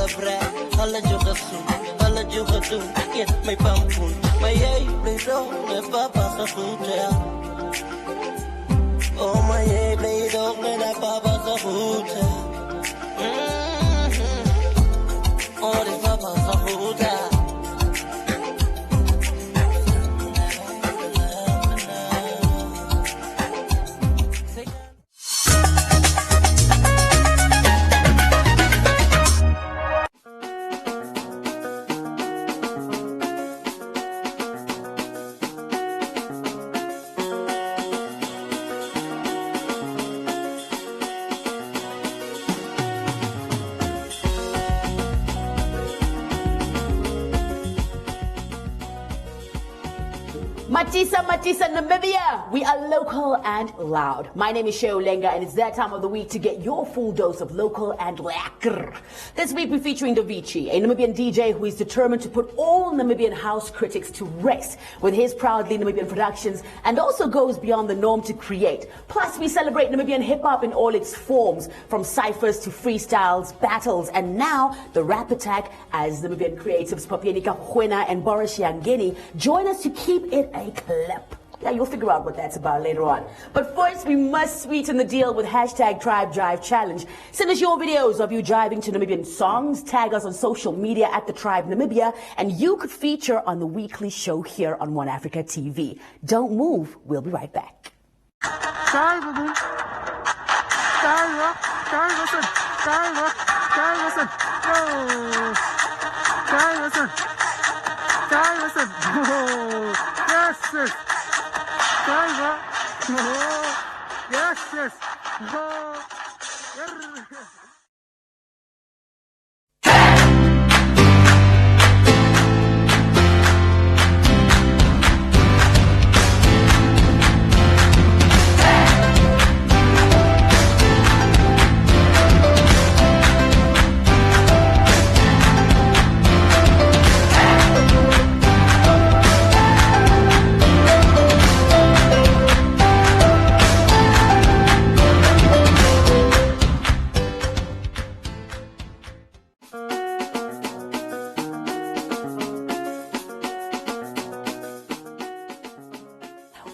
vre, alle joga soen, alle joga doen. Yes, my pampoen, my hey, play dog, my papa sa hotel. Oh my hey, play dog, my papa sa hotel. Oh, the papa sa hotel. Matisa, Namibia. We are local and loud. My name is Sheo Lenga, and it's that time of the week to get your full dose of local and lekker. This week we're featuring Davichi, a Namibian DJ who is determined to put all Namibian house critics to rest with his proudly Namibian productions, and also goes beyond the norm to create. Plus, we celebrate Namibian hip-hop in all its forms, from ciphers to freestyles, battles, and now the rap attack as Namibian creatives Papieni Kahuena and Boris Yangeni join us to keep it a clip. Yeah, you'll figure out what that's about later on. But first, we must sweeten the deal with hashtag Tribe Drive Challenge. Send us your videos of you driving to Namibian songs, tag us on social media at The Tribe Namibia, and you could feature on the weekly show here on One Africa TV. Don't move, we'll be right back.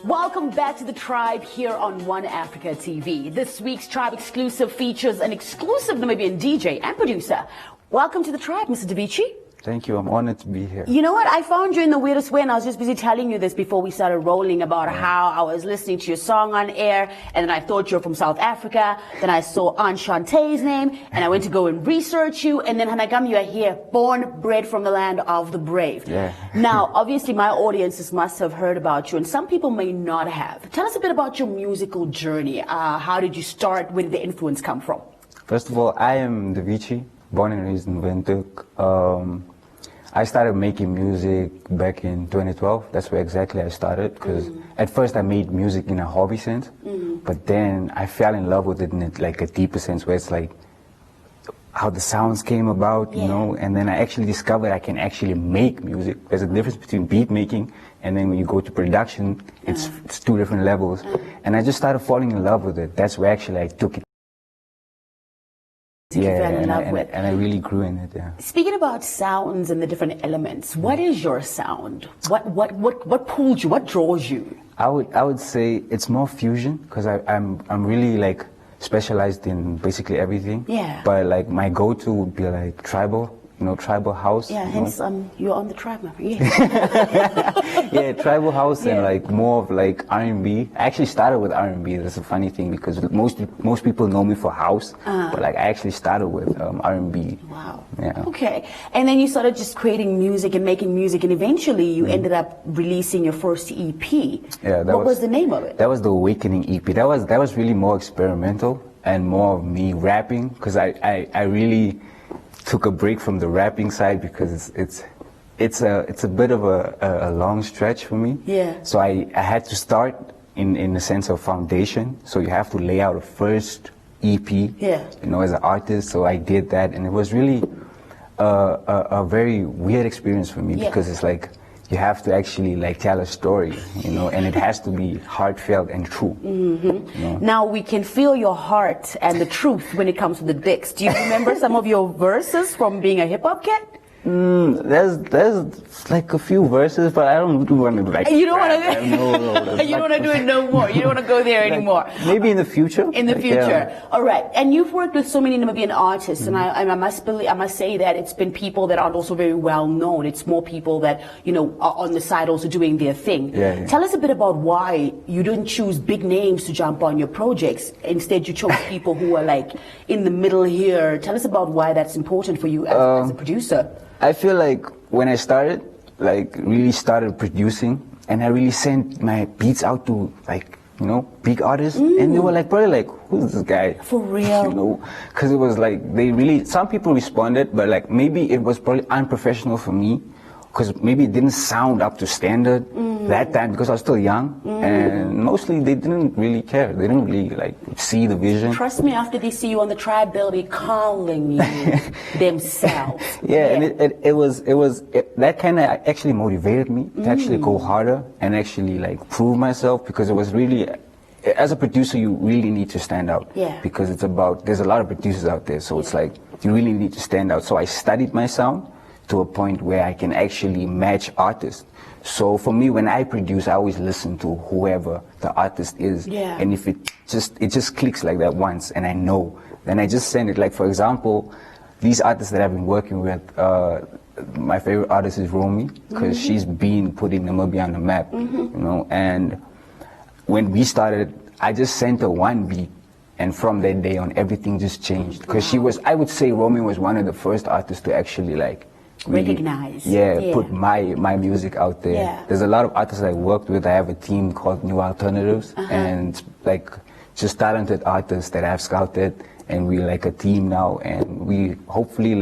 Welcome back to The Tribe here on One Africa TV. This week's Tribe exclusive features an exclusive Namibian DJ and producer. Welcome to The Tribe, Mr. Davichi. Thank you. I'm honored to be here. You know what? I found you in the weirdest way, and I was just busy telling you this before we started rolling about how I was listening to your song on air, and then I thought you were from South Africa. Then I saw Aunt Shantae's name, and I went to go and research you, and then Hanagam, you are here, born, bred from the land of the brave. Yeah. Now, obviously, my audiences must have heard about you, and some people may not have. Tell us a bit about your musical journey. How did you start? Where did the influence come from? First of all, I am Davichi, born and raised in Windhoek. I started making music back in 2012. That's where exactly I started, because at first I made music in a hobby sense, but then I fell in love with it in like a deeper sense, where it's like how the sounds came about, you know, and then I actually discovered I can actually make music. There's a difference between beat making and then when you go to production, it's two different levels. And I just started falling in love with it. That's where actually I took it. And I really grew in it. Yeah. Speaking about sounds and the different elements, what is your sound? What pulls you? What draws you? I would say it's more fusion, because I'm really like specialized in basically everything. Yeah. But like my go-to would be like tribal. You know, tribal house. Yeah, hence you're on the tribe now. Yeah. Yeah, tribal house and like more of like R&B. I actually started with R&B. That's a funny thing, because most people know me for house, but like I actually started with R&B. Wow. Yeah. Okay, and then you started just creating music and making music, and eventually you ended up releasing your first EP. Yeah. What was the name of it? That was the Awakening EP. That was really more experimental and more of me rapping, because I really took a break from the rapping side, because it's a bit of a long stretch for me. Yeah. So I had to start in the sense of foundation. So you have to lay out a first EP. Yeah. You know, as an artist. So I did that, and it was really a very weird experience for me, because it's like you have to actually like tell a story, you know, and it has to be heartfelt and true. You know? Now we can feel your heart and the truth when it comes to the dicks. Do you remember some of your verses from being a hip hop cat? There's like a few verses, but I don't want to like. You don't want to. You don't want to do it no more. You don't want to go there anymore. Maybe in the future. In the like, future, yeah. All right. And you've worked with so many Namibian artists, and I must say that it's been people that aren't also very well known. It's more people that are on the side also doing their thing. Yeah. Tell us a bit about why you didn't choose big names to jump on your projects. Instead, you chose people who are like in the middle here. Tell us about why that's important for you as a producer. I feel like when I started, really started producing, and I really sent my beats out to big artists, and they were like, probably like, who's this guy? For real? Because it was like, some people responded, but like maybe it was probably unprofessional for me, because maybe it didn't sound up to standard that time, because I was still young, and mostly they didn't really care. They didn't really like see the vision. Trust me, after they see you on the tribe, they'll be calling you themselves. And it was that kind of actually motivated me to actually go harder and actually like prove myself, because it was really, as a producer, you really need to stand out. Because there's a lot of producers out there, so it's like you really need to stand out. So I studied my sound to a point where I can actually match artists. So for me, when I produce, I always listen to whoever the artist is. And if it just clicks like that once, and I know, then I just send it. Like, for example, these artists that I've been working with, my favorite artist is Romy, because she's been putting Namibia on the map, and when we started, I just sent her one beat, and from that day on, everything just changed. Because I would say Romy was one of the first artists to actually like, really, recognize. Put my music out there. There's a lot of artists I worked with. I have a team called New Alternatives, and like just talented artists that I've scouted, and we're like a team now, and we hopefully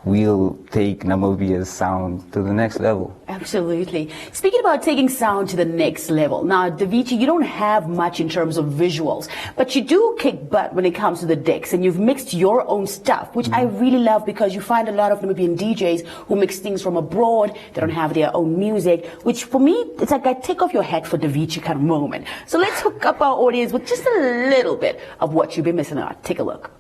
we'll take Namibia's sound to the next level. Absolutely. Speaking about taking sound to the next level, now, Davichi, you don't have much in terms of visuals, but you do kick butt when it comes to the decks, and you've mixed your own stuff, which I really love, because you find a lot of Namibian DJs who mix things from abroad. They don't have their own music, which for me, it's like I take off your hat for Davichi kind of moment. So let's hook up our audience with just a little bit of what you've been missing out. Take a look.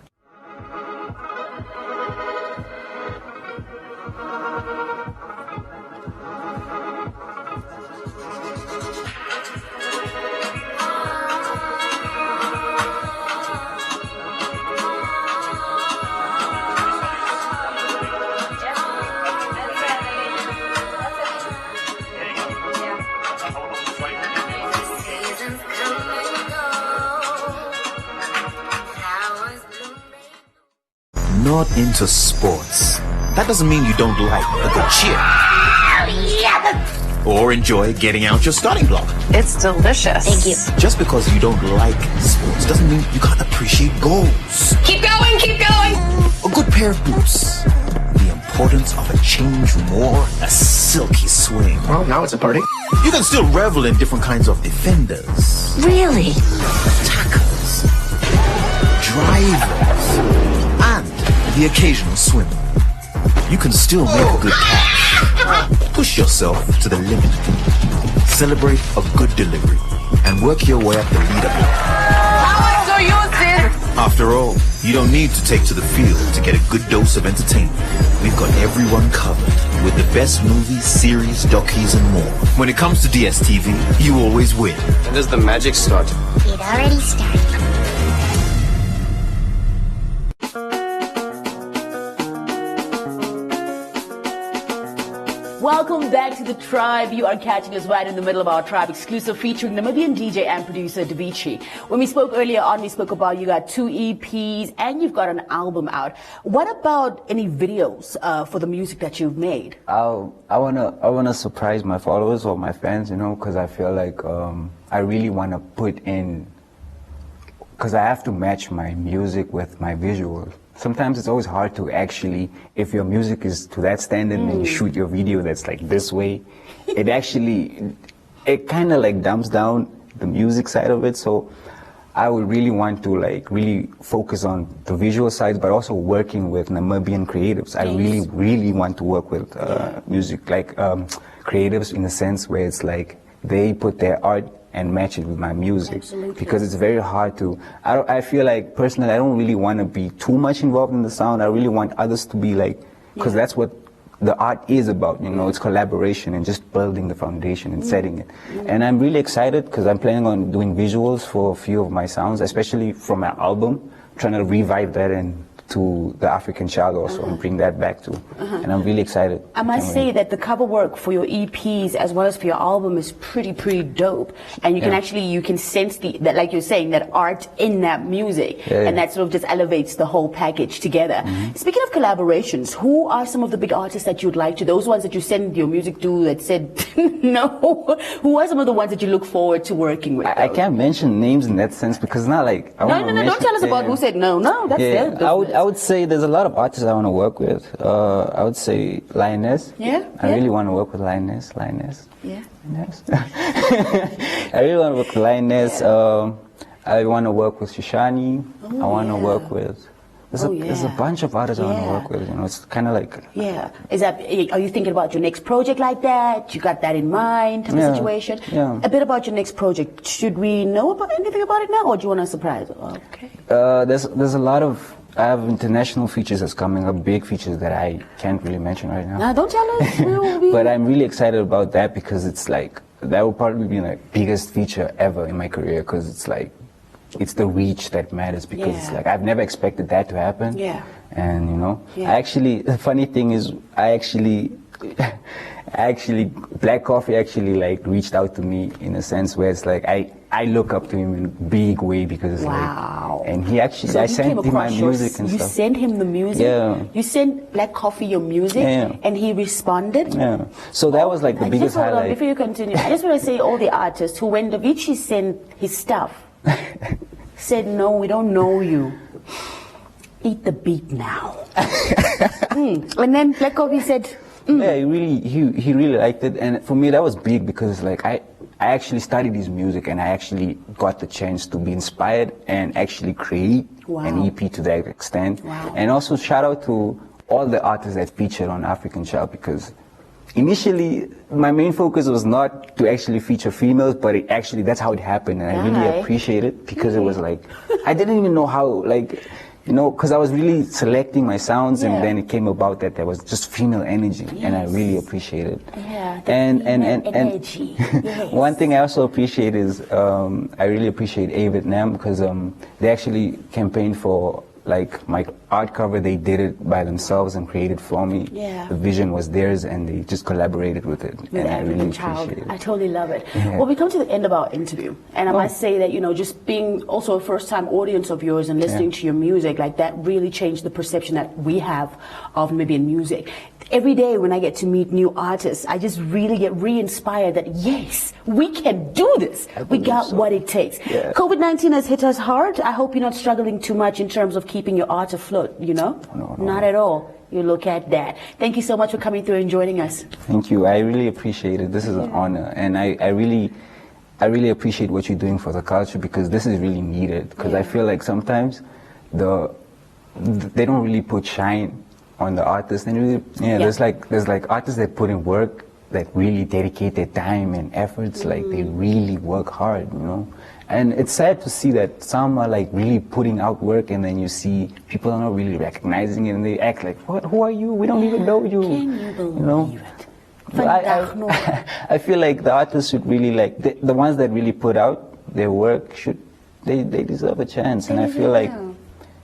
Not into sports. That doesn't mean you don't like a good cheer. Or enjoy getting out your starting block. It's delicious. Thank you. Just because you don't like sports doesn't mean you can't appreciate goals. Keep going, keep going. A good pair of boots. The importance of a change more, a silky swing. Well, now it's a party. You can still revel in different kinds of defenders. Really? Attackers. Drivers. And the occasional swimmer. You can still make a good catch. Push yourself to the limit. Celebrate a good delivery and work your way up the leaderboard. How much do you see? After all, you don't need to take to the field to get a good dose of entertainment. We've got everyone covered with the best movies, series, docus, and more. When it comes to DSTV, you always win. When does the magic start? It already started. Welcome back to the Tribe. You are catching us right in the middle of our Tribe exclusive featuring Namibian DJ and producer Davichi. When we spoke earlier on, we spoke about you got 2 EPs and you've got an album out. What about any videos for the music that you've made? I wanna surprise my followers or my fans, because I feel like I really wanna put in, because I have to match my music with my visuals. Sometimes it's always hard to actually, if your music is to that standard and you shoot your video that's like this way, it kind of like dumps down the music side of it. So I would really want to like really focus on the visual side, but also working with Namibian creatives. I really want to work with music like creatives in a sense where it's like they put their art and match it with my music. Absolutely. Because it's very hard to. I feel like personally I don't really want to be too much involved in the sound. I really want others to be like, because that's what the art is about, you know, it's collaboration and just building the foundation and setting it. And I'm really excited because I'm planning on doing visuals for a few of my sounds, especially from my album, trying to revive that into the African child also and bring that back too. And I'm really excited. I must say that the cover work for your EPs as well as for your album is pretty dope. And you can actually, you can sense that, like you're saying, that art in that music. And that sort of just elevates the whole package together. Speaking of collaborations, who are some of the big artists that you'd like to, those ones that you send your music to that said no? Who are some of the ones that you look forward to working with? I can't mention names in that sense because it's not like... No, don't tell us about who said no. No, that's their business. I would say there's a lot of artists I want to work with. I would say Lioness. I really want to work with Lioness. Lioness. I really want to work with Lioness. I want to work with Shoshani. I want to work with... There's a bunch of artists I want to work with. You know, it's kind of like... Is that? Are you thinking about your next project like that? You got that in mind? The situation. A bit about your next project. Should we know about anything about it now, or do you want a surprise? Okay. There's a lot of... I have international features that's coming up, big features that I can't really mention right now. No, don't tell us. But I'm really excited about that because it's like, that will probably be the biggest feature ever in my career because it's like, it's the reach that matters because it's like, I've never expected that to happen. And you know, the funny thing is, Black Coffee actually like reached out to me in a sense where it's like, I look up to him in a big way because it's like, and he actually, I sent him my music and stuff. You sent him the music? You sent Black Coffee your music and he responded? So that was like the biggest highlight. Before you continue, I just want to say all the artists who, when Davichi sent his stuff, said, no, we don't know you. Eat the beat now. And then Black Coffee said, yeah, he really liked it, and for me that was big because like I actually studied his music and I actually got the chance to be inspired and actually create an EP to that extent. And also shout out to all the artists that featured on African Child because initially my main focus was not to actually feature females, but that's how it happened, and I really appreciate it because it was like I didn't even know how, like, you know, because I was really selecting my sounds, and then it came about that there was just female energy, and I really appreciate it. Energy. One thing I also appreciate is I really appreciate A Vietnam because they actually campaigned for like my art cover. They did it by themselves and created for me. The vision was theirs, and they just collaborated with it, and I really appreciate it. I totally love it. Well, we come to the end of our interview, and I must say that, you know, just being also a first-time audience of yours and listening to your music, like that really changed the perception that we have of Namibian music. Every day when I get to meet new artists, I just really get re-inspired that, yes, we can do this. We got what it takes. COVID-19 has hit us hard. I hope you're not struggling too much in terms of keeping your art afloat, you know? No. Not at all. You look at that. Thank you so much for coming through and joining us. Thank you. I really appreciate it. This is an honor. And I really appreciate what you're doing for the culture because this is really needed. Because I feel like sometimes they don't really put shine on the artists, and really, there's like artists that put in work, that really dedicate their time and efforts, like they really work hard, you know. And it's sad to see that some are like really putting out work, and then you see people are not really recognizing it, and they act like, "What? Who are you? We don't even know you." Can you believe it? I feel like the artists should really like the ones that really put out their work they deserve a chance, and I feel like,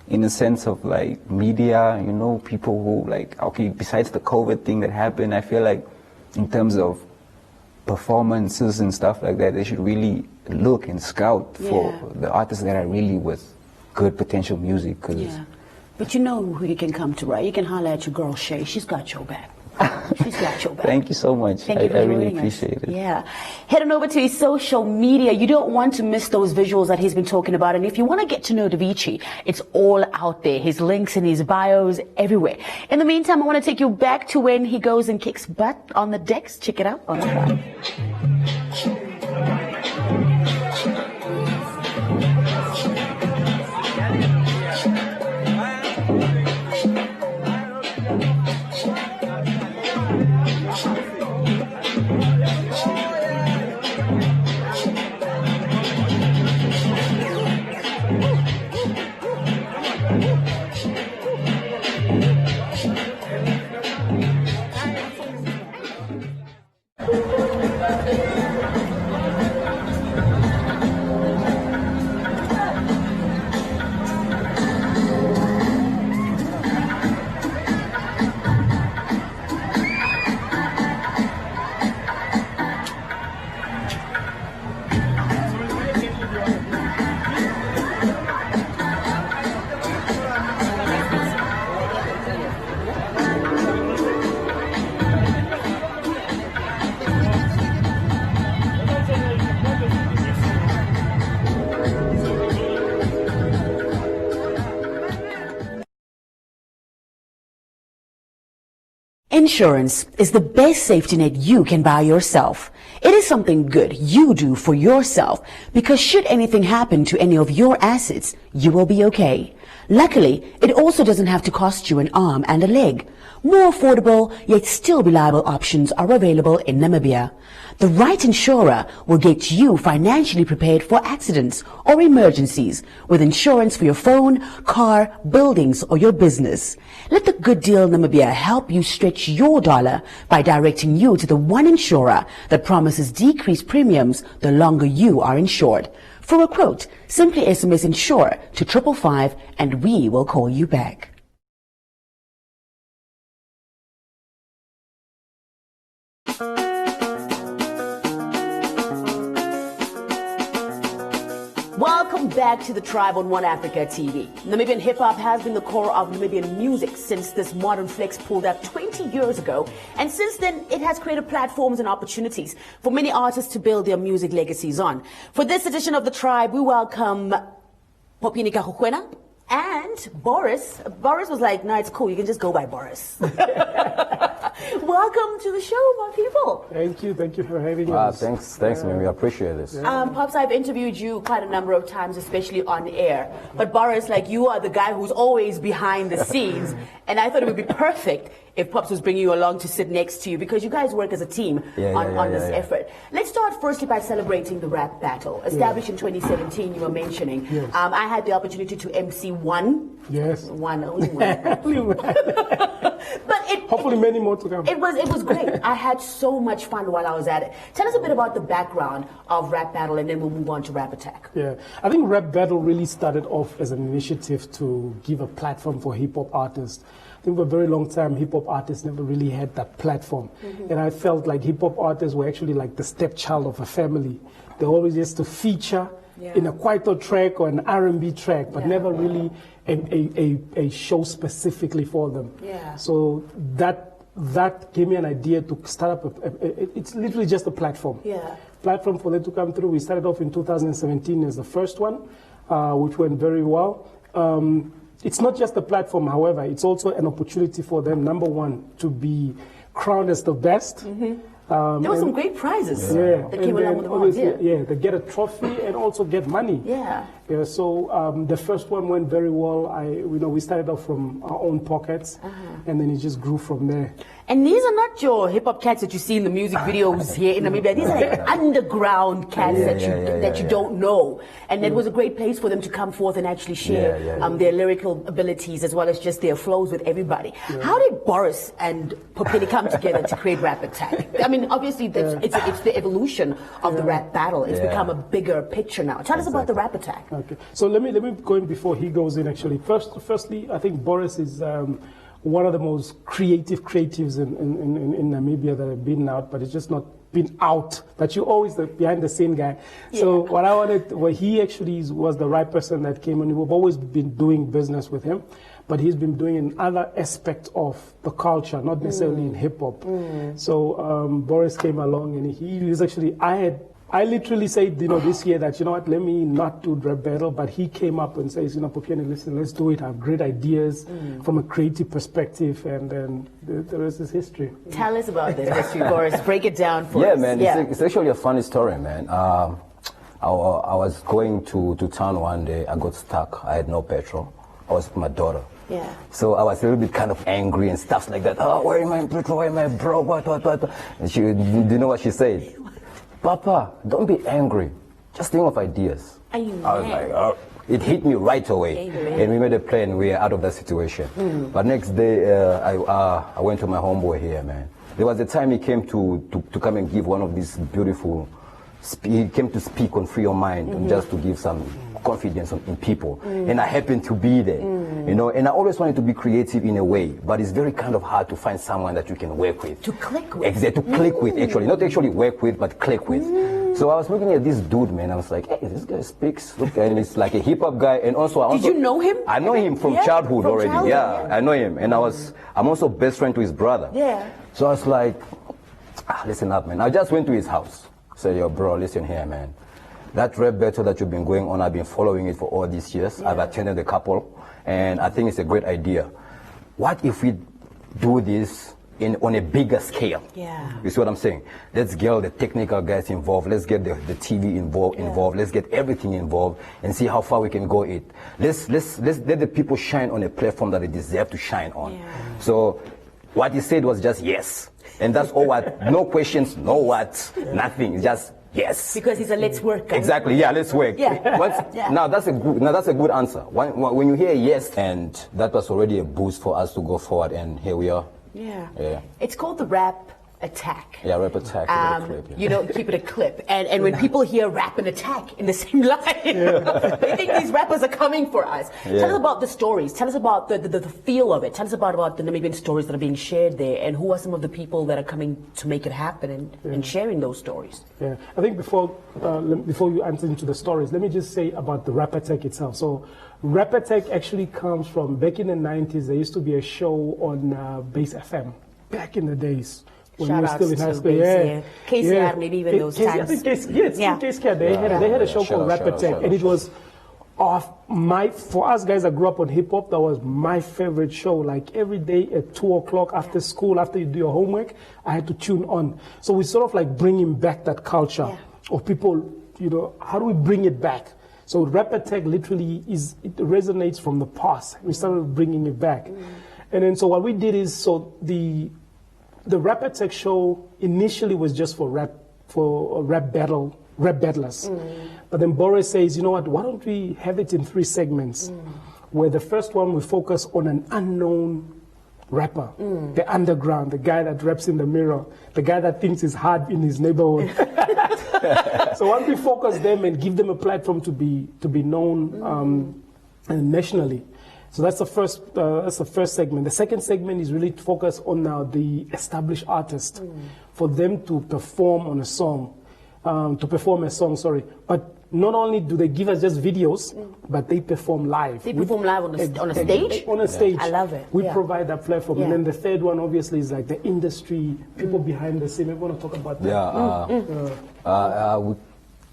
in the sense of like media, you know, people who like, okay, besides the COVID thing that happened, I feel like in terms of performances and stuff like that, they should really look and scout for the artists that are really with good potential music. But you know who you can come to, right? You can holler at your girl Shay. She's got your back. She's got your back. Thank you so much. I really appreciate it. Head on over to his social media. You don't want to miss those visuals that he's been talking about. And if you want to get to know Davichi, it's all out there. His links and his bios everywhere. In the meantime, I want to take you back to when he goes and kicks butt on the decks. Check it out on the track. Insurance is the best safety net you can buy yourself. It is something good you do for yourself because should anything happen to any of your assets, you will be okay. Luckily, it also doesn't have to cost you an arm and a leg. More affordable yet still reliable options are available in Namibia. The right insurer will get you financially prepared for accidents or emergencies with insurance for your phone, car, buildings, or your business. Let the Good Deal Namibia help you stretch your dollar by directing you to the one insurer that promises decreased premiums the longer you are insured. For a quote, simply SMS INSURE to 555 and we will call you back. Welcome back to the Tribe on One Africa TV. Namibian hip-hop has been the core of Namibian music since this modern flex pulled up 20 years ago. And since then, it has created platforms and opportunities for many artists to build their music legacies on. For this edition of the Tribe, we welcome Popini Kahukwena and Boris. Boris was like, no, it's cool. You can just go by Boris. Welcome to the show, my people. Thank you for having us. Thanks, man. We appreciate this. Pops, I've interviewed you quite a number of times, especially on air. But Boris, like, you are the guy who's always behind the scenes, and I thought it would be perfect if Pops was bringing you along to sit next to you because you guys work as a team on this effort. Let's start firstly by celebrating the rap battle. Established in 2017, you were mentioning. Yes. I had the opportunity to MC one. Yes. Only one. But hopefully many more to come. It was great. I had so much fun while I was at it. Tell us a bit about the background of Rap Battle and then we'll move on to Rap Attack. Yeah, I think Rap Battle really started off as an initiative to give a platform for hip-hop artists. I think for a very long time, hip-hop artists never really had that platform. And I felt like hip-hop artists were actually like the stepchild of a family. They always used to feature in a Kwaito track or an R&B track, but never really a show specifically for them. Yeah. So that gave me an idea to start up it's literally just a platform. Yeah. Platform for them to come through. We started off in 2017 as the first one, which went very well. It's not just a platform, however, it's also an opportunity for them, number one, to be crowned as the best. There were some great prizes that came along with the awards. They get a trophy and also get money. So the first one went very well. We started off from our own pockets, and then it just grew from there. And these are not your hip-hop cats that you see in the music videos here in Namibia. These are like underground cats that you don't know. And it was a great place for them to come forth and actually share their lyrical abilities as well as just their flows with everybody. How did Boris and Popini come together to create Rap Attack? I mean, obviously, it's the evolution of the rap battle. It's become a bigger picture now. Tell us about the Rap Attack. Okay. So let me go in before he goes in, actually. Firstly, I think Boris is one of the most creatives in Namibia that have been out, but it's just not been out. But you're always the behind the scene guy. So what I wanted, he actually was the right person that came, and we've always been doing business with him. But he's been doing in other aspects of the culture, not necessarily in hip hop. So Boris came along, and he was actually, I literally said, this year that, let me not do Rap Battle, but he came up and says, Popiani, listen, let's do it. I have great ideas from a creative perspective, and then the rest is history. Tell us about this history, Boris. Break it down for us. Yeah, man, it's actually a funny story, man. I was going to town one day. I got stuck. I had no petrol. I was with my daughter. Yeah. So I was a little bit kind of angry and stuff like that. Oh, where am I petrol? Where am I broke? What? And do you know what she said? Papa, don't be angry. Just think of ideas. Amen. I was like, oh. It hit me right away. Amen. And we made a plan. We are out of that situation. But next day, I went to my homeboy here, man. There was a time he came to come and give one of these beautiful, he came to speak on Free Your Mind, and just to give some confidence in people. And I happened to be there, and I always wanted to be creative in a way, but it's very kind of hard to find someone that you can work with. To click with. Exactly, to click with, actually. Not actually work with, but click with. So I was looking at this dude, man. I was like, hey, this guy speaks. Look, and he's like a hip-hop guy. And also, Did you know him? I know him from childhood already. I know him. And I'm also best friend to his brother. Yeah. So I was like, listen up, man. I just went to his house. Said, yo, bro, listen here, man. That rap battle that you've been going on, I've been following it for all these years. I've attended a couple, and I think it's a great idea. What if we do this on a bigger scale. Yeah. You see what I'm saying? Let's get all the technical guys involved. Let's get the TV involved. Let's get everything involved and see how far we can go it. Let's let the people shine on a platform that they deserve to shine on. Yeah. So what he said was just yes. And that's all what, no questions, no what, nothing. It's just yes. Because he's a let's work guy. Exactly, yeah, let's work. Yeah. Now that's a good answer. When you hear yes, and that was already a boost for us to go forward, and here we are. Yeah. It's called the rap attack. Yeah, rap attack. Clip, yeah. You know, keep it a clip. And when people hear rap and attack in the same line, they think these rappers are coming for us. Tell us about the stories. Tell us about the feel of it. Tell us about the Namibian stories that are being shared there, and who are some of the people that are coming to make it happen and sharing those stories. Yeah, I think before you answer into the stories, let me just say about the rap attack itself. So rap attack actually comes from back in the 90s. There used to be a show on Base FM back in the days. When we were still in high school, KCR, maybe even those times. I think KCR, they had a show called Rap Attack, and it was for us guys that grew up on hip hop, that was my favorite show. Like every day at 2 o'clock after school, after you do your homework, I had to tune on. So we sort of like bringing back that culture of people. You know, how do we bring it back? So Rap Attack literally it resonates from the past. We started bringing it back, and then so what we did is the Rap Attack show initially was just for rap battlers. But then Boris says, you know what, why don't we have it in 3 segments, where the first one we focus on an unknown rapper, the underground, the guy that raps in the mirror, the guy that thinks he's hard in his neighborhood. So once we focus them and give them a platform to be known nationally. So that's the first segment. The second segment is really focused on now the established artist, for them to perform on a song, But not only do they give us just videos, but they perform live. They perform live on a stage? On a stage. I love it. We provide that platform. And then the third one obviously is like the industry, people behind the scene. We want to talk about that.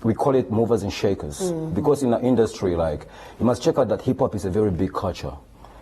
We call it movers and shakers, because in our industry, like, you must check out that hip hop is a very big culture.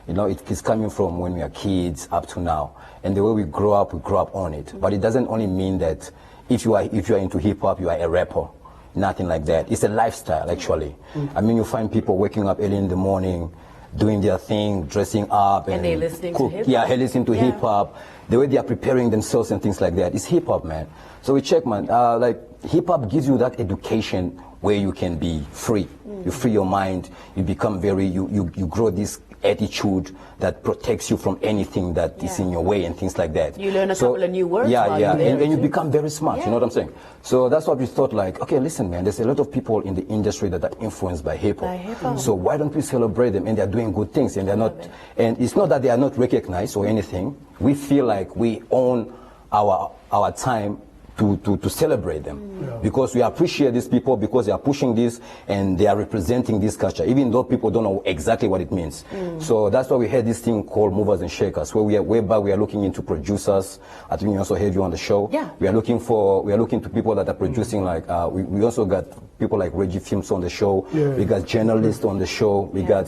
You know, it is coming from when we are kids up to now, and the way we grow up on it. But it doesn't only mean that if you are into hip hop, you are a rapper. Nothing like that. It's a lifestyle, actually. I mean, you find people waking up early in the morning, doing their thing, dressing up, and they listening to hip hop. Yeah, they listen to hip hop. The way they are preparing themselves and things like that. It's hip hop, man. So we check, man. Like, hip hop gives you that education where you can be free. You free your mind. You become you grow this attitude that protects you from anything that is in your way and things like that. You learn a couple of new words. And you become very smart. You know what I'm saying? So that's what we thought, like, okay, listen, man, there's a lot of people in the industry that are influenced by hip hop. So why don't we celebrate them? And they're doing good things, and they're not. And it's not that they are not recognized or anything. We feel like we own our time to celebrate them, because we appreciate these people, because they are pushing this and they are representing this culture, even though people don't know exactly what it means. So that's why we had this thing called Movers and Shakers, whereby we are looking into producers. I think we also had you on the show. We are looking to people that are producing, like we also got people like Reggie Films on the show. We got journalists on the show. We got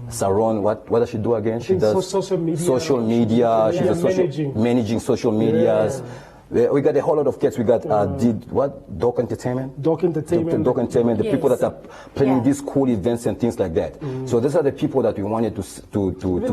Saron, what does she do again? She does social media. She's managing social medias. We got a whole lot of kids. We got Doc Entertainment, the people that are planning these cool events and things like that. So these are the people that we wanted to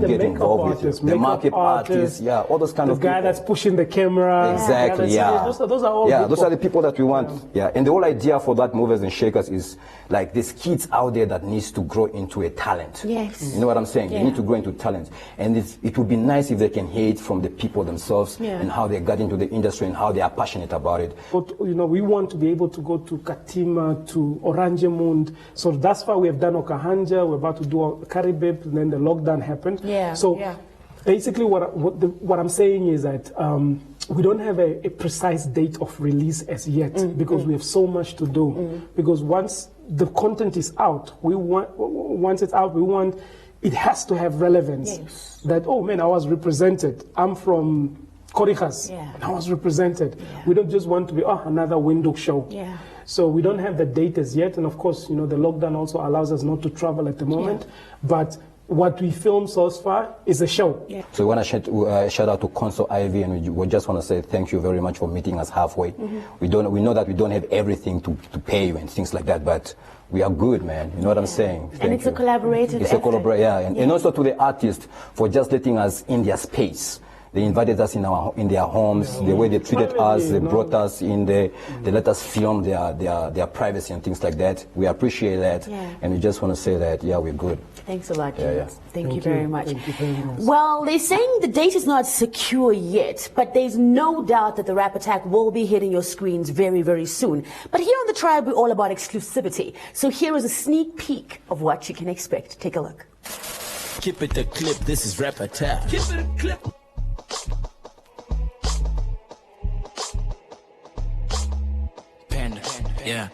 get involved with. The makeup artists, all those kind of people. The guy that's pushing the camera. Exactly, Those are all. Those are the people that we want. And the whole idea for that Movers and Shakers is like there's kids out there that needs to grow into a talent. Yes. You know what I'm saying? They need to grow into talent, and it would be nice if they can hear it from the people themselves and how they got into the industry and how they are passionate about it. But, you know, we want to be able to go to Katima, to Oranjemund. So that's why we have done Okahanja. We're about to do Karibib, and then the lockdown happened. Basically what I'm saying is that we don't have a precise date of release as yet, because we have so much to do. Because once the content is out, we want it has to have relevance. That, oh man, I was represented. I'm from Korijas, and I was represented. We don't just want to be another window show. So we don't have the date as yet, and of course, you know, the lockdown also allows us not to travel at the moment. But what we filmed so far is a show. Yeah. So we want to shout out to Consul Ivy, and we just want to say thank you very much for meeting us halfway. We know that we don't have everything to pay you and things like that, but we are good, man. You know what I'm saying? And it's a collaborative It's a effort. collaboration, yeah. And also to the artists for just letting us in their space. They invited us in their homes. The way they treated us, they brought us in there. They let us film their privacy and things like that. We appreciate that, and we just want to say that we're good. Thanks a lot, Yeah, kids. Thank you very much. Thank you very much. Well, they're saying the date is not secure yet, but there's no doubt that the Rap Attack will be hitting your screens very, very soon. But here on The Tribe, we're all about exclusivity. So here is a sneak peek of what you can expect. Take a look. Keep it the clip, this is Rap Attack. Keep it a clip. Panda, yeah.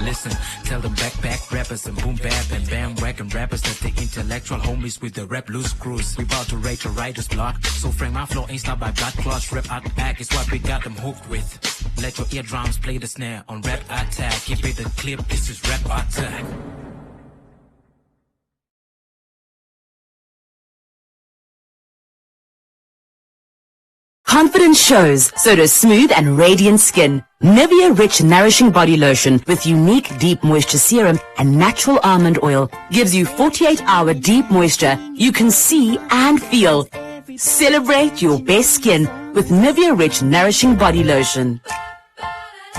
Listen, tell them backpack rappers and boom bap and bandwagon rappers that the intellectual homies with the rap loose screws. We about to rate a writer's block, so frame my flow ain't stopped by blood clots. Rap Attack is what we got them hooked with. Let your eardrums play the snare on Rap Attack. Keep it a clip, this is Rap Attack. Confidence shows, so does smooth and radiant skin. Nivea Rich Nourishing Body Lotion with unique deep moisture serum and natural almond oil gives you 48-hour deep moisture you can see and feel. Celebrate your best skin with Nivea Rich Nourishing Body Lotion.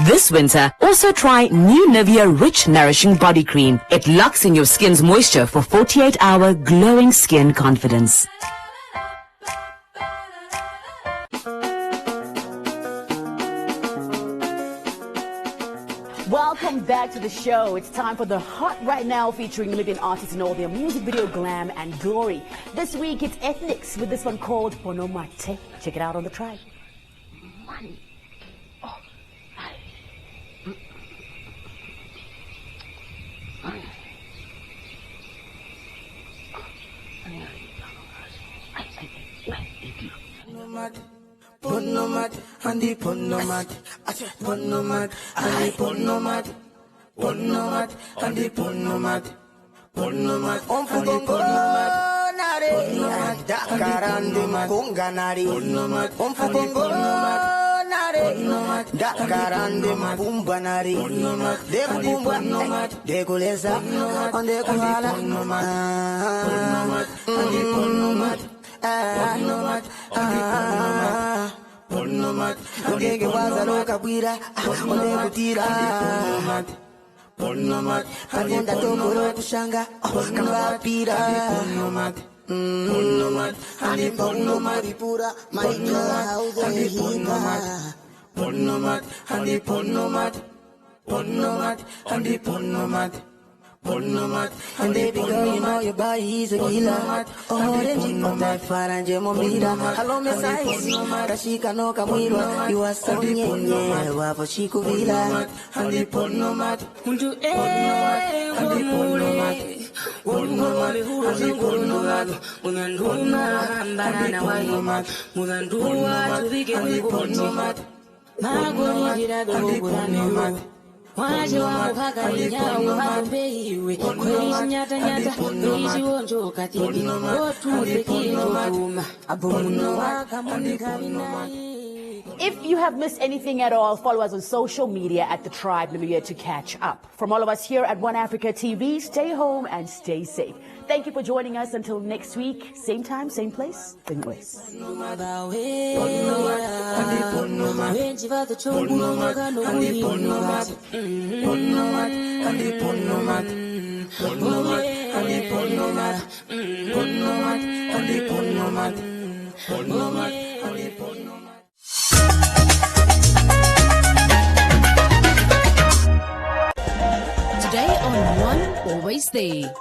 This winter, also try new Nivea Rich Nourishing Body Cream. It locks in your skin's moisture for 48-hour glowing skin confidence. Welcome back to the show. It's time for the Hot Right Now featuring Namibian artists in all their music video glam and glory. This week it's Ethnics with this one called Bonomate. Check it out on The Tribe. Money. Oh. Ponomat, Andi Ponomat, Ponomat, Andi Ponomat, Ponomat, Andi Ponomat, Ponomat, Andi Ponomat, Ponomat, Dakarandi Kunganari, Ponomat, Andi Ponomat, Ponomat, Dakarandi Pumbanari, Ponomat, Dekubumba, Dekuleza, Ondekuhala, Ponomat, Andi Ponomat, Ponomat, Ponomat, Ongege wazalo kabwira, ondekutira. Ponomat, Agenda tokoro kushanga, kambapira. Ponomat, Andi Ponomat, Pura, Maija, Andi Ponomat, Ponomat, Andi Ponomat, Ponomat, Andi Ponomat. Ponomat, and baby girl, you know your body is a killer. Oh, then that faranje momira. Hello, Miss Ice. Kashika no kamwira. You are so nyenye. Wapo chiku vila. Andi Ponomat. Undu andi Ponomat. Ponomat, andi Ponomat. Unanduma banana wayo. Unanduma tubige Ponomat. Magoni jira do Ponomat. Waje wapaka inyawo hambeiwe kwezi nyata nyata kwezi wonjo katini otuze kinjuma abomuno wakamonika binai. If you have missed anything at all, follow us on social media at The Tribe Namibia to catch up. From all of us here at One Africa TV, stay home and stay safe. Thank you for joining us. Until next week, same time, same place, same place. Today on One, Always There.